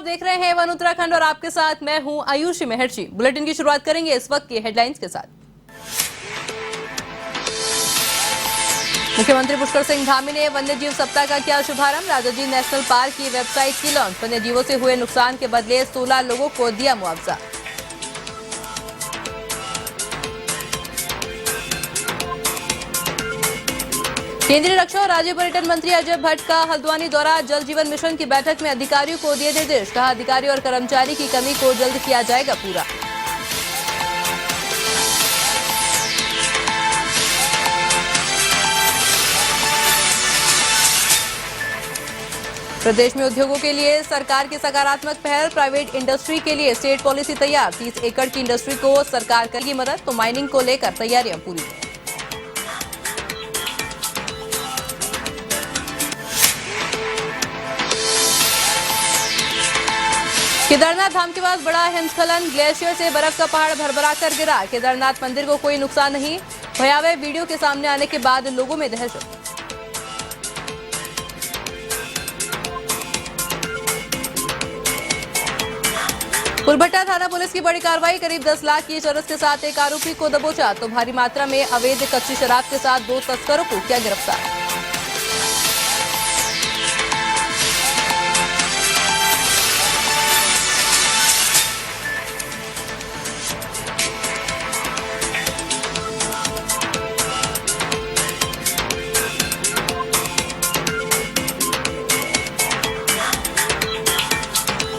देख रहे हैं वन उत्तराखंड और आपके साथ मैं हूं आयुषी महर्षि। बुलेटिन की शुरुआत करेंगे इस वक्त की हेडलाइंस के साथ। मुख्यमंत्री पुष्कर सिंह धामी ने वन्यजीव सप्ताह का किया शुभारंभ। राजाजी नेशनल पार्क की वेबसाइट की लॉन्च। वन्यजीवों से हुए नुकसान के बदले 16 लोगों को दिया मुआवजा। केंद्रीय रक्षा और राज्य पर्यटन मंत्री अजय भट्ट का हल्द्वानी दौरा। जल जीवन मिशन की बैठक में अधिकारियों को दिए निर्देश। कहा, अधिकारी और कर्मचारी की कमी को जल्द किया जाएगा पूरा। प्रदेश में उद्योगों के लिए सरकार की सकारात्मक पहल। प्राइवेट इंडस्ट्री के लिए स्टेट पॉलिसी तैयार। 30 एकड़ की इंडस्ट्री को सरकार करेगी मदद। तो माइनिंग को लेकर तैयारियां पूरी। केदारनाथ धाम के पास बड़ा हिमस्खलन। ग्लेशियर से बर्फ का पहाड़ भरभरा कर गिरा। केदारनाथ मंदिर को कोई नुकसान नहीं। भयावह वीडियो के सामने आने के बाद लोगों में दहशत। फुलभट्टा थाना पुलिस की बड़ी कार्रवाई। करीब 10 लाख की चरस के साथ एक आरोपी को दबोचा। तो भारी मात्रा में अवैध कच्ची शराब के साथ 2 तस्करों को किया गिरफ्तार।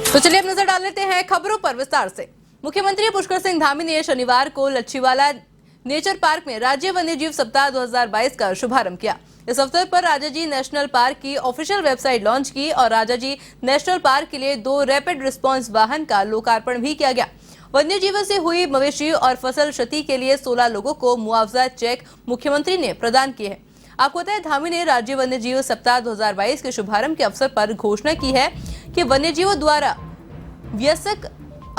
तो चलिए अब नजर डाल लेते हैं खबरों पर विस्तार से। मुख्यमंत्री पुष्कर सिंह धामी ने शनिवार को लच्छीवाला नेचर पार्क में राज्य वन्यजीव सप्ताह 2022 का शुभारंभ किया। इस अवसर पर राजाजी नेशनल पार्क की ऑफिशियल वेबसाइट लॉन्च की और राजाजी नेशनल पार्क के लिए 2 रैपिड रिस्पांस वाहन का लोकार्पण भी किया गया। वन्यजीवों से हुई मवेशी और फसल क्षति के लिए 16 लोगों को मुआवजा चेक मुख्यमंत्री ने प्रदान किए हैं। आपको बताया, धामी ने राज्य वन्यजीव सप्ताह 2022 के शुभारंभ के अवसर पर घोषणा की है कि वन्यजीवों द्वारा व्यस्क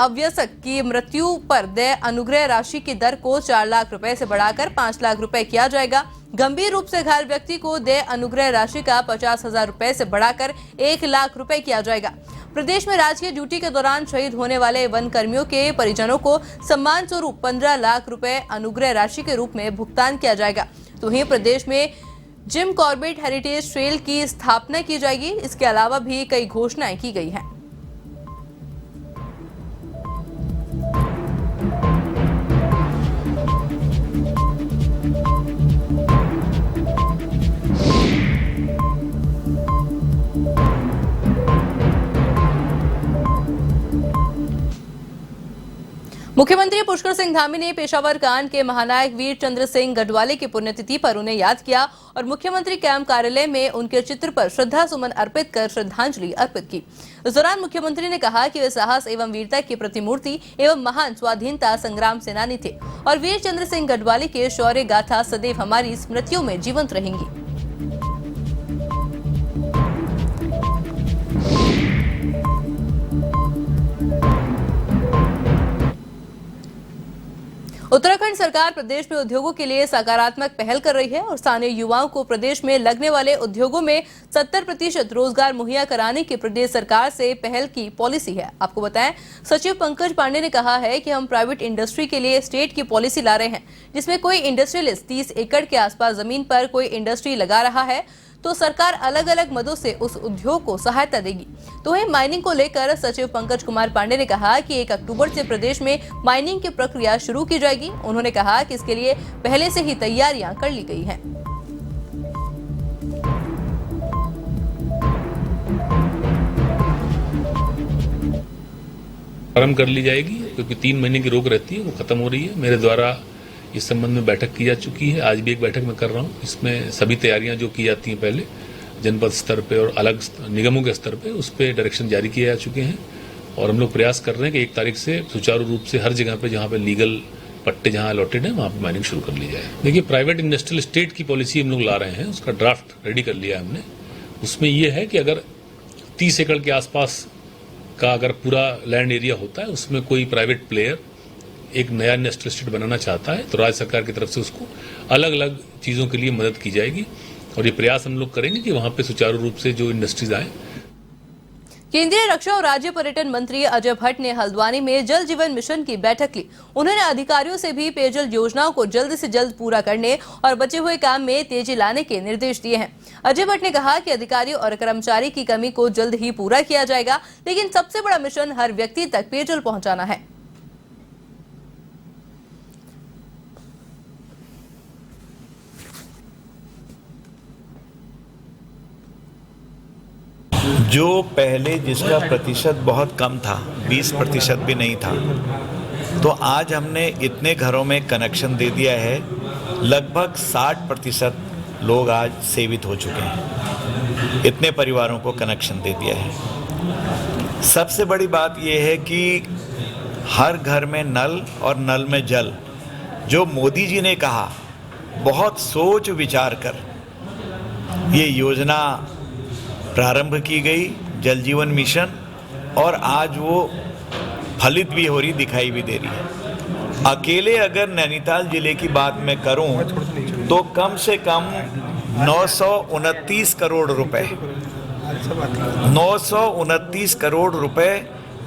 अव्यस्क की मृत्यु पर देय अनुग्रह राशि की दर को 4 लाख रुपए से बढ़ाकर 5 लाख रुपए किया जाएगा। गंभीर रूप से घायल व्यक्ति को देय अनुग्रह राशि का 50,000 रुपए से बढ़ाकर 1 लाख रुपए किया जाएगा। प्रदेश में राजकीय ड्यूटी के दौरान शहीद होने वाले वन कर्मियों के परिजनों को सम्मान स्वरूप 15 लाख रुपए अनुग्रह राशि के रूप में भुगतान किया जाएगा। तो वहीं प्रदेश में जिम कॉर्बेट हेरिटेज ट्रेल की स्थापना की जाएगी। इसके अलावा भी कई घोषणाएं की गई हैं। मुख्यमंत्री पुष्कर सिंह धामी ने पेशावर कांड के महानायक वीर चंद्र सिंह गढ़वाले की पुण्यतिथि पर उन्हें याद किया और मुख्यमंत्री कैंप कार्यालय में उनके चित्र पर श्रद्धा सुमन अर्पित कर श्रद्धांजलि अर्पित की। इस दौरान मुख्यमंत्री ने कहा कि वे साहस एवं वीरता की प्रतिमूर्ति एवं महान स्वाधीनता संग्राम सेनानी थे और वीर चंद्र सिंह गढ़वाले के शौर्य गाथा सदैव हमारी स्मृतियों में जीवंत रहेंगी। उत्तराखंड सरकार प्रदेश में उद्योगों के लिए सकारात्मक पहल कर रही है और स्थानीय युवाओं को प्रदेश में लगने वाले उद्योगों में 70% रोजगार मुहैया कराने की प्रदेश सरकार से पहल की पॉलिसी है। आपको बताएं, सचिव पंकज पांडे ने कहा है कि हम प्राइवेट इंडस्ट्री के लिए स्टेट की पॉलिसी ला रहे हैं, जिसमें कोई इंडस्ट्रियलिस्ट 30 एकड़ के आसपास जमीन पर कोई इंडस्ट्री लगा रहा है तो सरकार अलग अलग मदों से उस उद्योग को सहायता देगी। तो वहीं माइनिंग को लेकर सचिव पंकज कुमार पांडे ने कहा कि 1 अक्टूबर से प्रदेश में माइनिंग की प्रक्रिया शुरू की जाएगी। उन्होंने कहा कि इसके लिए पहले से ही तैयारियां कर ली गई हैं। आरंभ कर ली जाएगी क्योंकि 3 महीने की रोक रहती है, वो खत्म हो रही है। मेरे द्वारा इस संबंध में बैठक की जा चुकी है। आज भी एक बैठक में कर रहा हूँ। इसमें सभी तैयारियां जो की जाती हैं पहले जनपद स्तर पे और अलग निगमों के स्तर पे, उस पे डायरेक्शन जारी किए जा चुके हैं और हम लोग प्रयास कर रहे हैं कि 1 तारीख से सुचारू रूप से हर जगह पे जहाँ पे लीगल पट्टे जहाँ अलॉटेड है वहाँ पे माइनिंग शुरू कर ली जाए। देखिए, प्राइवेट इंडस्ट्रियल स्टेट की पॉलिसी हम लोग ला रहे हैं, उसका ड्राफ्ट रेडी कर लिया है हमने। उसमें ये है कि अगर 30 एकड़ के आसपास का अगर पूरा लैंड एरिया होता है, उसमें कोई प्राइवेट प्लेयर एक नया इंडस्ट्रियल स्टेट बनाना चाहता है तो राज्य सरकार की तरफ से उसको अलग अलग चीज़ों के लिए मदद की जाएगी और ये प्रयास हम लोग करेंगे कि वहाँ पे सुचारू रूप से जो इंडस्ट्रीज आए। केंद्रीय रक्षा और राज्य पर्यटन मंत्री अजय भट्ट ने हल्द्वानी में जल जीवन मिशन की बैठक ली। उन्होंने अधिकारियों से भी पेयजल योजनाओं को जल्द से जल्द पूरा करने और बचे हुए काम में तेजी लाने के निर्देश दिए हैं। अजय भट्ट ने कहा कि अधिकारियों और कर्मचारी की कमी को जल्द ही पूरा किया जाएगा, लेकिन सबसे बड़ा मिशन हर व्यक्ति तक पेयजल पहुंचाना है। जो पहले जिसका प्रतिशत बहुत कम था, 20% भी नहीं था, तो आज हमने इतने घरों में कनेक्शन दे दिया है, लगभग 60% लोग आज सेवित हो चुके हैं। इतने परिवारों को कनेक्शन दे दिया है। सबसे बड़ी बात यह है कि हर घर में नल और नल में जल, जो मोदी जी ने कहा, बहुत सोच विचार कर ये योजना प्रारंभ की गई, जल जीवन मिशन, और आज वो फलित भी हो रही, दिखाई भी दे रही है। अकेले अगर नैनीताल जिले की बात मैं करूं तो कम से कम 929 करोड़ रुपए 929 करोड़ रुपए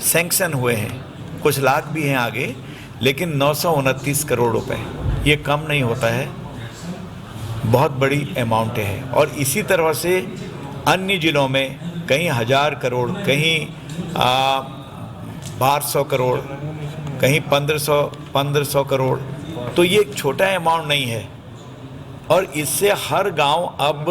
सैंक्शन हुए हैं। कुछ लाख भी हैं आगे, लेकिन 929 करोड़ रुपए ये कम नहीं होता है, बहुत बड़ी अमाउंट है। और इसी तरह से अन्य जिलों में कहीं 1000 करोड़, कहीं 1200 करोड़, कहीं 1500 करोड़, तो ये एक छोटा अमाउंट नहीं है। और इससे हर गांव अब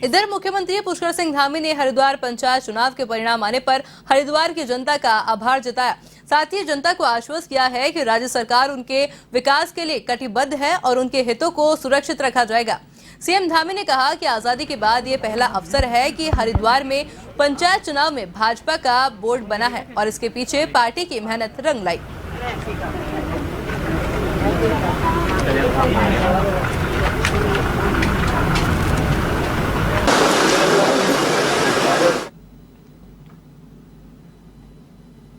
इधर मुख्यमंत्री पुष्कर सिंह धामी ने हरिद्वार पंचायत चुनाव के परिणाम आने पर हरिद्वार की जनता का आभार जताया। साथ ही जनता को आश्वस्त किया है कि राज्य सरकार उनके विकास के लिए कटिबद्ध है और उनके हितों को सुरक्षित रखा जाएगा। सीएम धामी ने कहा कि आजादी के बाद ये पहला अवसर है कि हरिद्वार में पंचायत चुनाव में भाजपा का बोर्ड बना है और इसके पीछे पार्टी की मेहनत रंग लाई।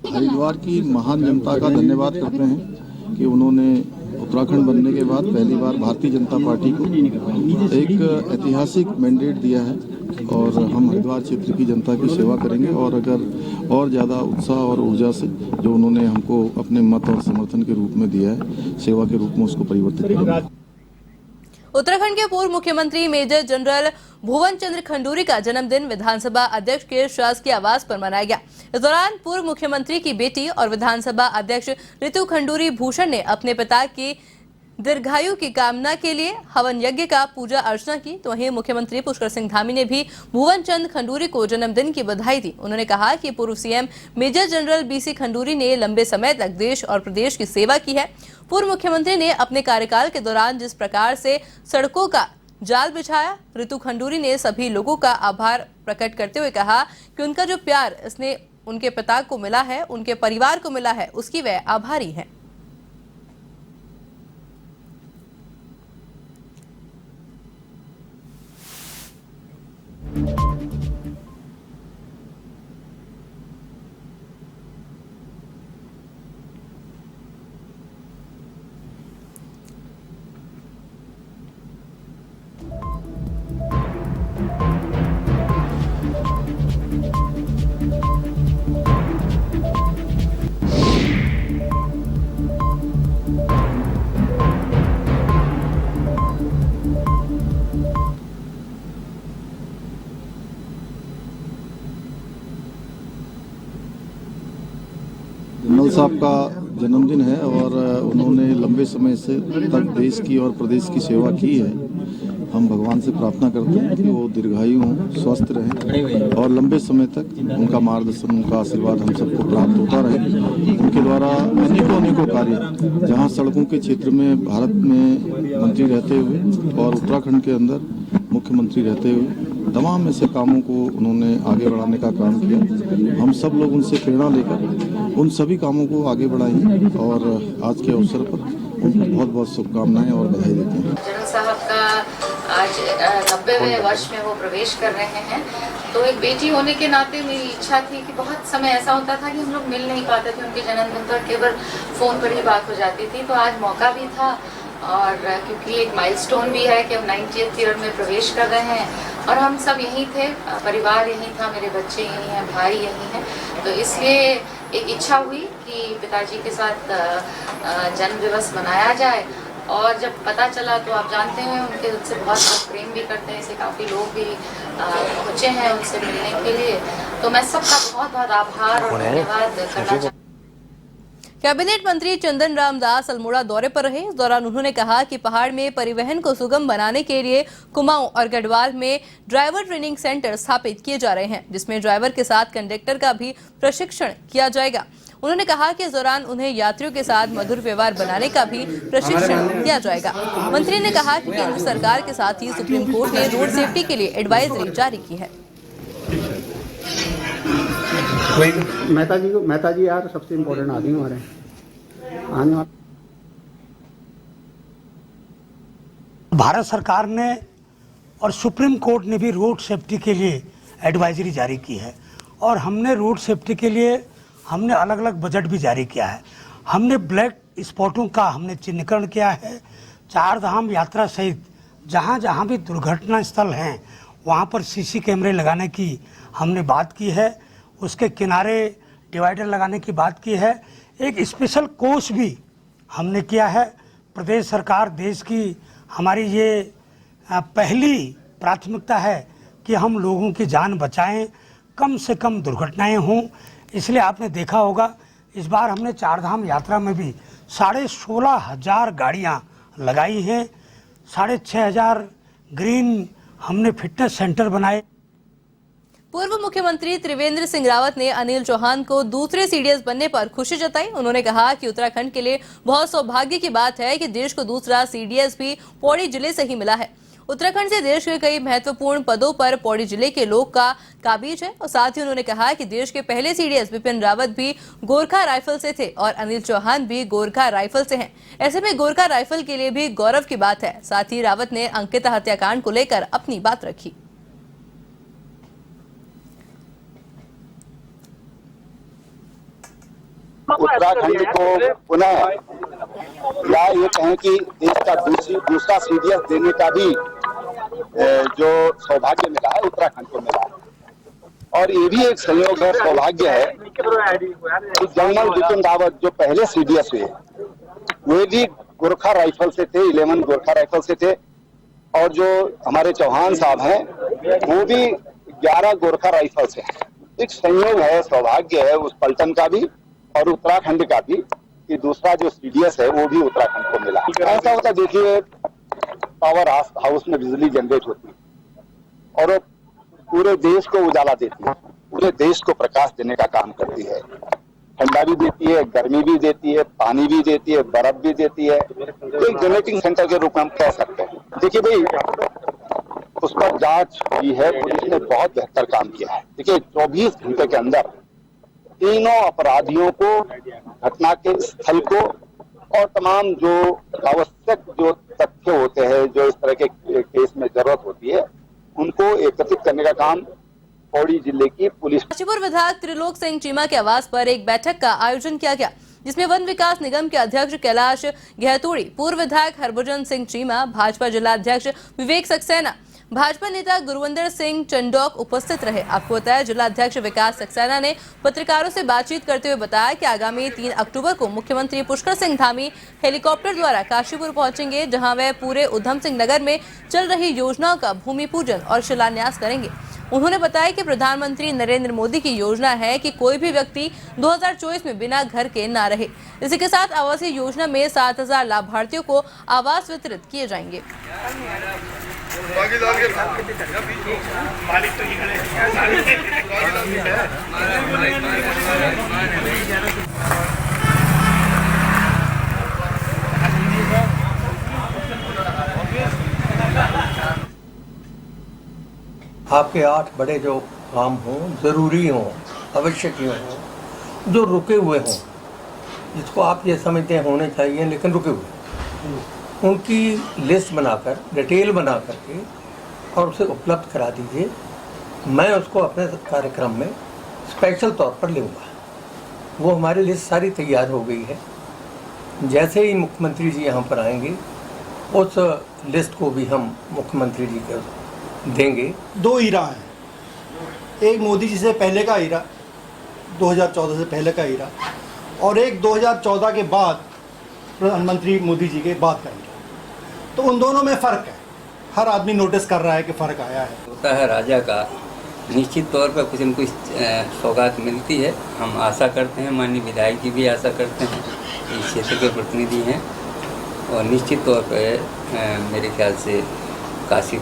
हरिद्वार की महान जनता का धन्यवाद करते हैं कि उन्होंने उत्तराखंड बनने के बाद पहली बार भारतीय जनता पार्टी को एक ऐतिहासिक मैंडेट दिया है और हम हरिद्वार क्षेत्र की जनता की सेवा करेंगे और अगर और ज़्यादा उत्साह और ऊर्जा से जो उन्होंने हमको अपने मत और समर्थन के रूप में दिया है, सेवा के रूप में उसको परिवर्तित करेंगे। उत्तराखंड के पूर्व मुख्यमंत्री मेजर जनरल भुवन चंद्र खंडूरी का जन्मदिन विधानसभा अध्यक्ष के शासकीय आवास पर मनाया गया। इस दौरान पूर्व मुख्यमंत्री की बेटी और विधानसभा अध्यक्ष रितु खंडूरी भूषण ने अपने पिता की दीर्घायु की कामना के लिए हवन यज्ञ का पूजा अर्चना की। तो वहीं मुख्यमंत्री पुष्कर सिंह धामी ने भी भुवन चंद खंडूरी को जन्मदिन की बधाई दी। उन्होंने कहा कि पूर्व CM major general B C Khanduri ने लंबे समय तक देश और प्रदेश की सेवा की है। पूर्व मुख्यमंत्री ने अपने कार्यकाल के दौरान जिस प्रकार से सड़कों का जाल बिछाया, रितु खंडूरी ने सभी लोगों का आभार प्रकट करते हुए कहा कि उनका जो प्यार इसने उनके पिता को मिला है, उनके परिवार को मिला है, उसकी वह आभारी है। जनरल साहब का जन्मदिन है और उन्होंने लंबे समय से तक देश की और प्रदेश की सेवा की है। हम भगवान से प्रार्थना करते हैं कि वो दीर्घायु हों, स्वस्थ रहें और लंबे समय तक उनका मार्गदर्शन, उनका आशीर्वाद हम सबको प्राप्त होता रहे। उनके द्वारा अनेकों कार्य, जहां सड़कों के क्षेत्र में भारत में मंत्री रहते हुए और उत्तराखंड के अंदर मुख्यमंत्री रहते हुए तमाम ऐसे कामों को उन्होंने आगे बढ़ाने का काम किया। हम सब लोग उनसे प्रेरणा लेकर उन सभी कामों को आगे बढ़ाएंगे और आज के अवसर पर उनको बहुत बहुत शुभकामनाएं और बधाई देते हैं। जनरल साहब का आज 90वें वर्ष में वो प्रवेश कर रहे हैं, तो एक बेटी होने के नाते मेरी इच्छा थी कि बहुत समय ऐसा होता था कि हम लोग मिल नहीं पाते थे, उनके जन्मदिन पर केवल फ़ोन पर ही बात हो जाती थी। तो आज मौका भी था और क्योंकि एक माइलस्टोन भी है कि हम 90th ईयर में प्रवेश कर रहे हैं और हम सब यहीं थे, परिवार यहीं था, मेरे बच्चे यहीं हैं, भाई यहीं हैं, तो इसलिए एक इच्छा हुई कि पिताजी के साथ जन्म दिवस मनाया जाए। और जब पता चला तो आप जानते हैं उनके उनसे बहुत लोग प्रेम भी करते हैं, ऐसे काफ़ी लोग भी पहुँचे हैं उनसे मिलने के लिए, तो मैं सबका बहुत बहुत आभार और धन्यवाद करना चाहती हूँ। कैबिनेट मंत्री चंदन राम दास अल्मोड़ा दौरे पर रहे। इस दौरान उन्होंने कहा कि पहाड़ में परिवहन को सुगम बनाने के लिए कुमाऊं और गढ़वाल में ड्राइवर ट्रेनिंग सेंटर स्थापित किए जा रहे हैं, जिसमें ड्राइवर के साथ कंडक्टर का भी प्रशिक्षण किया जाएगा। उन्होंने कहा कि इस दौरान उन्हें यात्रियों के साथ मधुर व्यवहार बनाने का भी प्रशिक्षण दिया जाएगा। मंत्री ने कहा कि केंद्र सरकार के साथ ही सुप्रीम कोर्ट ने रोड सेफ्टी के लिए एडवाइजरी जारी की है। मेहता जी यार सबसे इम्पोर्टेंट आदमी हो रहे हैं आने वाले। भारत सरकार ने और सुप्रीम कोर्ट ने भी रोड सेफ्टी के लिए एडवाइजरी जारी की है और हमने रोड सेफ्टी के लिए हमने अलग अलग बजट भी जारी किया है। हमने ब्लैक स्पॉटों का हमने चिन्हीकरण किया है। 4 धाम यात्रा सहित जहाँ जहाँ भी दुर्घटना स्थल हैं वहाँ पर सीसी कैमरे लगाने की हमने बात की है। उसके किनारे डिवाइडर लगाने की बात की है। एक स्पेशल कोर्स भी हमने किया है। प्रदेश सरकार देश की हमारी ये पहली प्राथमिकता है कि हम लोगों की जान बचाएं, कम से कम दुर्घटनाएं हों। इसलिए आपने देखा होगा इस बार हमने 4 धाम यात्रा में भी 16,500 गाड़ियाँ लगाई हैं। 6,500 ग्रीन हमने फिटनेस सेंटर बनाए। पूर्व मुख्यमंत्री त्रिवेंद्र सिंह रावत ने अनिल चौहान को दूसरे सीडीएस बनने पर खुशी जताई। उन्होंने कहा कि उत्तराखंड के लिए बहुत सौभाग्य की बात है कि देश को दूसरा सीडीएस भी पौड़ी जिले से ही मिला है। उत्तराखंड से देश के कई महत्वपूर्ण पदों पर पौड़ी जिले के लोग का काबिज है। और साथ ही उन्होंने कहा कि देश के पहले सीडीएस बिपिन रावत भी गोरखा राइफल से थे और अनिल चौहान भी गोरखा राइफल से हैं। ऐसे में गोरखा राइफल के लिए भी गौरव की बात है। साथ ही रावत ने अंकिता हत्याकांड को लेकर अपनी बात रखी। उत्तराखंड को पुनः या ये कहें कि देश का दूसरा सीडीएस देने का भी जो सौभाग्य मिला है उत्तराखंड को मिला है। और ये भी एक संयोग है, सौभाग्य है कि जनरल बिपिन रावत जो पहले सीडीएस हुए वे भी गोरखा राइफल से थे, 11 गोरखा राइफल से थे। और जो हमारे चौहान साहब हैं वो भी 11 गोरखा राइफल से हैं। एक संयोग है, सौभाग्य है उस पलटन का भी और उत्तराखंड का भी कि दूसरा जो सीडीएस है वो भी उत्तराखंड को मिला। ऐसा होता देखिए, पावर हाउस में बिजली जनरेट होती है और पूरे देश को उजाला देती है, पूरे देश को प्रकाश देने का काम करती है। ठंडा भी देती है, गर्मी भी देती है, पानी भी देती है, बर्फ भी देती है। एक जनरेटिंग सेंटर के रूप में हम कह सकते हैं। देखिए भाई, उस पर जांच की है, पुलिस ने बहुत बेहतर काम किया है। देखिए 24 घंटे के अंदर तीनों अपराधियों को, घटना के स्थल को और तमाम जो आवश्यक जो तथ्य होते हैं, जो इस तरह के केस में जरूरत होती है, उनको एकत्रित करने का काम पौड़ी जिले की पुलिस। काशीपुर विधायक त्रिलोक सिंह चीमा के आवास पर एक बैठक का आयोजन किया गया, जिसमें वन विकास निगम के अध्यक्ष कैलाश गहतोड़ी, पूर्व विधायक हरभजन सिंह चीमा, भाजपा जिला अध्यक्ष विवेक सक्सेना, भाजपा नेता गुरविंदर सिंह चंडोक उपस्थित रहे। आपको बताया, जिला अध्यक्ष विकास सक्सेना ने पत्रकारों से बातचीत करते हुए बताया कि आगामी 3 अक्टूबर को मुख्यमंत्री पुष्कर सिंह धामी हेलीकॉप्टर द्वारा काशीपुर पहुंचेंगे, जहां वह पूरे उधम सिंह नगर में चल रही योजनाओं का भूमि पूजन और शिलान्यास करेंगे। उन्होंने बताया कि प्रधानमंत्री नरेंद्र मोदी की योजना है कि कोई भी व्यक्ति 2024 में बिना घर के ना रहे। इसी के साथ आवासीय योजना में 7,000 लाभार्थियों को आवास वितरित किए जाएंगे। आपके 8 बड़े जो काम हों, ज़रूरी हों, आवश्यक हों, जो रुके हुए हों, जिसको आप ये समझते हैं होने चाहिए लेकिन रुके हुए, उनकी लिस्ट बनाकर, डिटेल बना करके और उसे उपलब्ध करा दीजिए। मैं उसको अपने कार्यक्रम में स्पेशल तौर पर लूँगा। वो हमारी लिस्ट सारी तैयार हो गई है। जैसे ही मुख्यमंत्री जी यहाँ पर आएंगे उस लिस्ट को भी हम मुख्यमंत्री जी को देंगे। 2 हीरा हैं, एक मोदी जी से पहले का हीरा, 2014 से पहले का हीरा, और एक 2014 के बाद प्रधानमंत्री मोदी जी के बाद का हीरा। तो उन दोनों में फ़र्क है, हर आदमी नोटिस कर रहा है कि फ़र्क आया है। होता है राजा का, निश्चित तौर पर कुछ न कुछ सौगात मिलती है। हम आशा करते हैं, माननीय विधायक जी भी आशा करते हैं, इस क्षेत्र के प्रतिनिधि हैं, और निश्चित तौर पर मेरे ख्याल से काशी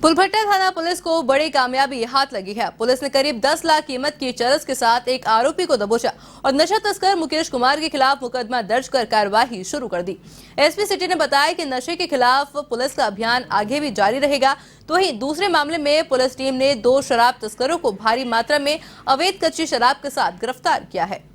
पुलभट्टा थाना पुलिस को बड़ी कामयाबी हाथ लगी है। पुलिस ने करीब 10 लाख कीमत की चरस के साथ एक आरोपी को दबोचा और नशा तस्कर मुकेश कुमार के खिलाफ मुकदमा दर्ज कर कार्रवाई शुरू कर दी। एसपी सिटी ने बताया कि नशे के खिलाफ पुलिस का अभियान आगे भी जारी रहेगा। तो वहीं दूसरे मामले में पुलिस टीम ने 2 शराब तस्करों को भारी मात्रा में अवैध कच्ची शराब के साथ गिरफ्तार किया है।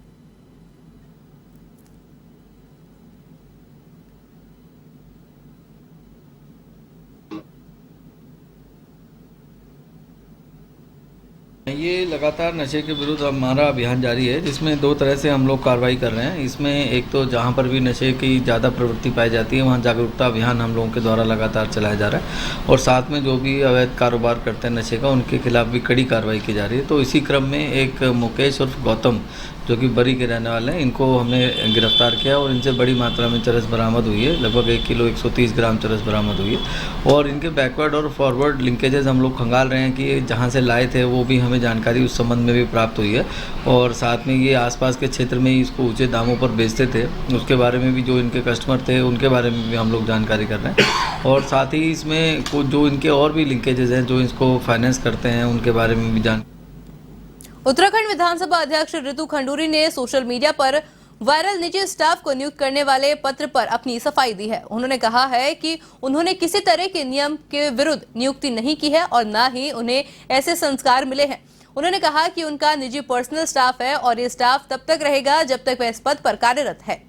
ये लगातार नशे के विरुद्ध हमारा अभियान जारी है, जिसमें 2 तरह से हम लोग कार्रवाई कर रहे हैं। इसमें एक तो जहाँ पर भी नशे की ज़्यादा प्रवृत्ति पाई जाती है वहाँ जागरूकता अभियान हम लोगों के द्वारा लगातार चलाया जा रहा है, और साथ में जो भी अवैध कारोबार करते हैं नशे का, उनके खिलाफ भी कड़ी कार्रवाई की जा रही है। तो इसी क्रम में एक मुकेश उर्फ गौतम, जो कि बरी के रहने वाले हैं, इनको हमने गिरफ्तार किया और इनसे बड़ी मात्रा में चरस बरामद हुई है। लगभग 1 किलो 130 ग्राम चरस बरामद हुई है, और इनके बैकवर्ड और फॉरवर्ड लिंकेजेस हम लोग खंगाल रहे हैं कि जहां से लाए थे वो भी हमें जानकारी उस संबंध में भी प्राप्त हुई है। और साथ में ये आसपास के क्षेत्र में ही इसको ऊँचे दामों पर बेचते थे, उसके बारे में भी जो इनके कस्टमर थे उनके बारे में भी हम लोग जानकारी कर रहे हैं। और साथ ही इसमें कुछ जो इनके और भी लिंकेजेस हैं जो इसको फाइनेंस करते हैं उनके बारे में भी जान। उत्तराखंड विधानसभा अध्यक्ष ऋतु खंडूरी ने सोशल मीडिया पर वायरल निजी स्टाफ को नियुक्त करने वाले पत्र पर अपनी सफाई दी है। उन्होंने कहा है कि उन्होंने किसी तरह के नियम के विरुद्ध नियुक्ति नहीं की है और न ही उन्हें ऐसे संस्कार मिले हैं। उन्होंने कहा कि उनका निजी पर्सनल स्टाफ है और ये स्टाफ तब तक रहेगा जब तक वह इस पद पर कार्यरत है।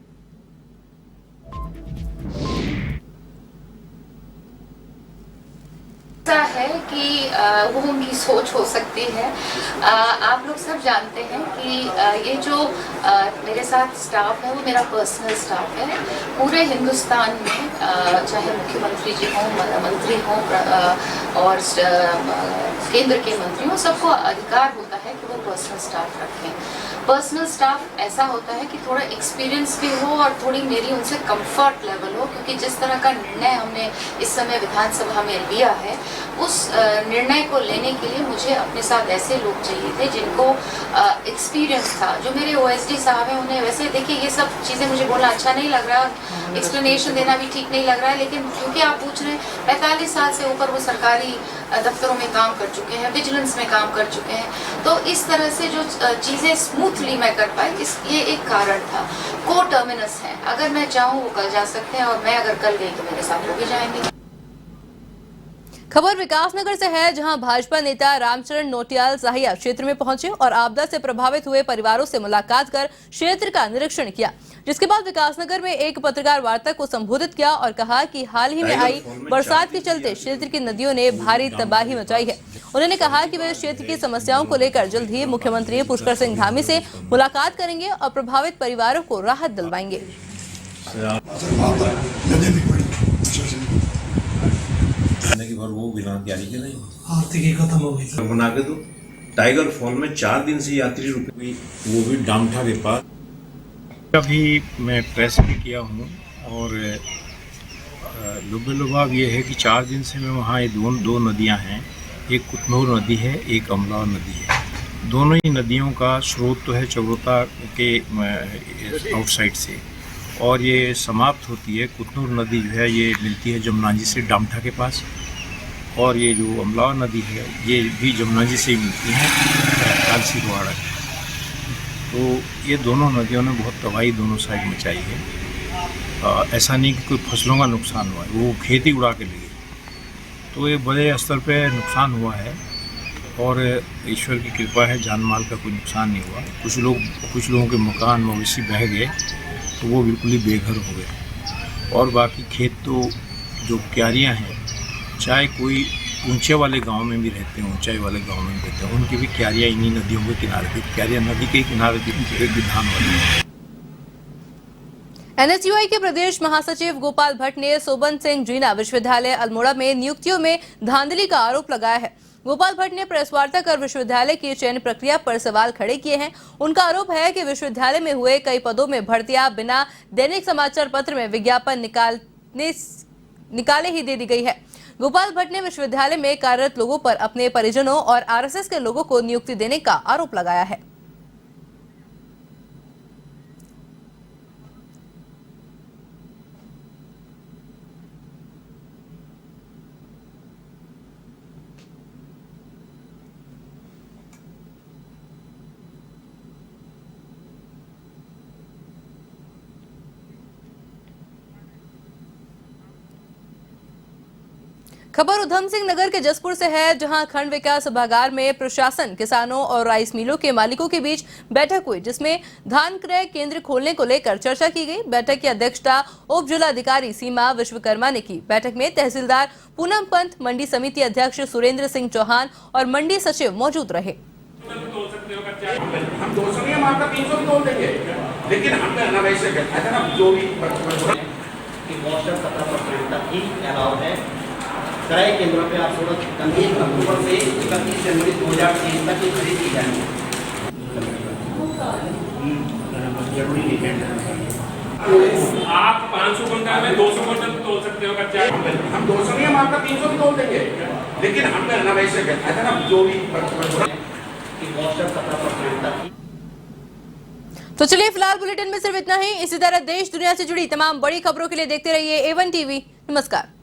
है कि वो उनकी सोच हो सकती है। आप लोग सब जानते हैं कि ये जो मेरे साथ स्टाफ है वो मेरा पर्सनल स्टाफ है। पूरे हिंदुस्तान में चाहे मुख्यमंत्री जी हों, मंत्री हों और केंद्र के मंत्री हों, सबको अधिकार होता है कि वो पर्सनल स्टाफ रखें। पर्सनल स्टाफ ऐसा होता है कि थोड़ा एक्सपीरियंस भी हो और थोड़ी मेरी उनसे कंफर्ट लेवल हो, क्योंकि जिस तरह का निर्णय हमने इस समय विधानसभा में लिया है उस निर्णय को लेने के लिए मुझे अपने साथ ऐसे लोग चाहिए थे जिनको एक्सपीरियंस था। जो मेरे ओएसडी साहब हैं उन्हें वैसे देखिए ये सब चीज़ें मुझे बोलना अच्छा नहीं लग रहा है, एक्सप्लेनेशन देना भी ठीक नहीं लग रहा है, लेकिन क्योंकि आप पूछ रहे हैं 45 साल से ऊपर वो सरकारी दफ्तरों में काम कर चुके हैं, विजिलेंस में काम कर चुके हैं, तो इस तरह से जो चीज़ें स्मूथली मैं कर पाई ये एक कारण था। को टर्मिनस है, अगर मैं चाहूँ वो कल जा सकते हैं और मैं अगर कल गई तो मेरे साथ वो भी जाएंगे। खबर विकासनगर से है, जहां भाजपा नेता रामचरण नोटियाल साहिया क्षेत्र में पहुंचे और आपदा से प्रभावित हुए परिवारों से मुलाकात कर क्षेत्र का निरीक्षण किया, जिसके बाद विकासनगर में एक पत्रकार वार्ता को संबोधित किया और कहा कि हाल ही में आई बरसात के चलते क्षेत्र की नदियों ने भारी तबाही मचाई है। उन्होंने कहा कि वे क्षेत्र की समस्याओं को लेकर जल्द ही मुख्यमंत्री पुष्कर सिंह धामी से मुलाकात करेंगे और प्रभावित परिवारों को राहत दिलवाएंगे। की भर वो बिना तैयारी के नहीं आर्थिक खत्म हो गई बना के दो। टाइगर फॉल में 4 दिन से यात्री रुके हुए, वो भी डामठा के पास। अभी मैं प्रेस भी किया हूँ और लुभाव ये है कि 4 दिन से मैं वहाँ ये दो नदियाँ हैं, एक कुतनूर नदी है, एक अमला नदी है। दोनों ही नदियों का स्रोत तो है चौरोता के आउटसाइड से और ये समाप्त होती है। कुतनूर नदी जो है ये मिलती है जमुना जी से डामठा के पास, और ये जो अमला नदी है ये भी जमुना जी से ही मिलती है कालसी गुवाड़ा। तो ये दोनों नदियों ने बहुत तबाही दोनों साइड मचाई है। ऐसा नहीं कि कोई फसलों का नुकसान हुआ है, वो खेती उड़ा के ले गई। तो ये बड़े स्तर पे नुकसान हुआ है और ईश्वर की कृपा है जान माल का कोई नुकसान नहीं हुआ। कुछ लोगों के मकान मवेशी बह गए तो वो बिल्कुल ही बेघर हो गए, और बाकी खेत तो जो क्यारियाँ हैं, चाहे कोई ऊंचे वाले गांव में भी रहते हैं, ऊंचाई वाले गांव में भी रहते हैं, उनकी भी क्यारियाँ इन्हीं नदियों के किनारे थी। क्यारियाँ नदी के किनारे थी, एक विधान वाली। एनएसयूआई के प्रदेश महासचिव गोपाल भट्ट ने सोबन सिंह जीना विश्वविद्यालय अल्मोड़ा में नियुक्तियों में धांधली का आरोप लगाया है। गोपाल भट्ट ने प्रेस वार्ता कर विश्वविद्यालय की चयन प्रक्रिया पर सवाल खड़े किए हैं। उनका आरोप है कि विश्वविद्यालय में हुए कई पदों में भर्तियां बिना दैनिक समाचार पत्र में विज्ञापन निकाले ही दे दी गई है। गोपाल भट्ट ने विश्वविद्यालय में कार्यरत लोगों पर अपने परिजनों और आरएसएस के लोगों को नियुक्ति देने का आरोप लगाया है। खबर उधम सिंह नगर के जसपुर से है, जहां खंड विकास सभागार में प्रशासन, किसानों और राइस मिलों के मालिकों के बीच बैठक हुई, जिसमें धान क्रय केंद्र खोलने को लेकर चर्चा की गई। बैठक की अध्यक्षता उप जिलाधिकारी सीमा विश्वकर्मा ने की। बैठक में तहसीलदार पूनम पंत, मंडी समिति अध्यक्ष सुरेंद्र सिंह चौहान और मंडी सचिव मौजूद रहे। हम 200 नहीं, हम आपका 300 भी तोल देंगे, लेकिन हमें अनावश्यक है ना, जो भी मोस्टर 17% तक ही अलाउ है। क्रय केंद्रों पे आप 31 अक्टूबर से 31 जनवरी 2023 तक की खरीद की जाएगी। आप 500 क्विंटल में 200 क्विंटल तोल सकते हो कच्चा। हम 200 नहीं, हम आपका 300 भी तोल देंगे, लेकिन हमें अनावश्यक है ना, जो भी मोस्टर 17% तक। तो चलिए फिलहाल बुलेटिन में सिर्फ इतना ही। इसी तरह देश दुनिया से जुड़ी तमाम बड़ी खबरों के लिए देखते रहिए A1 TV। नमस्कार।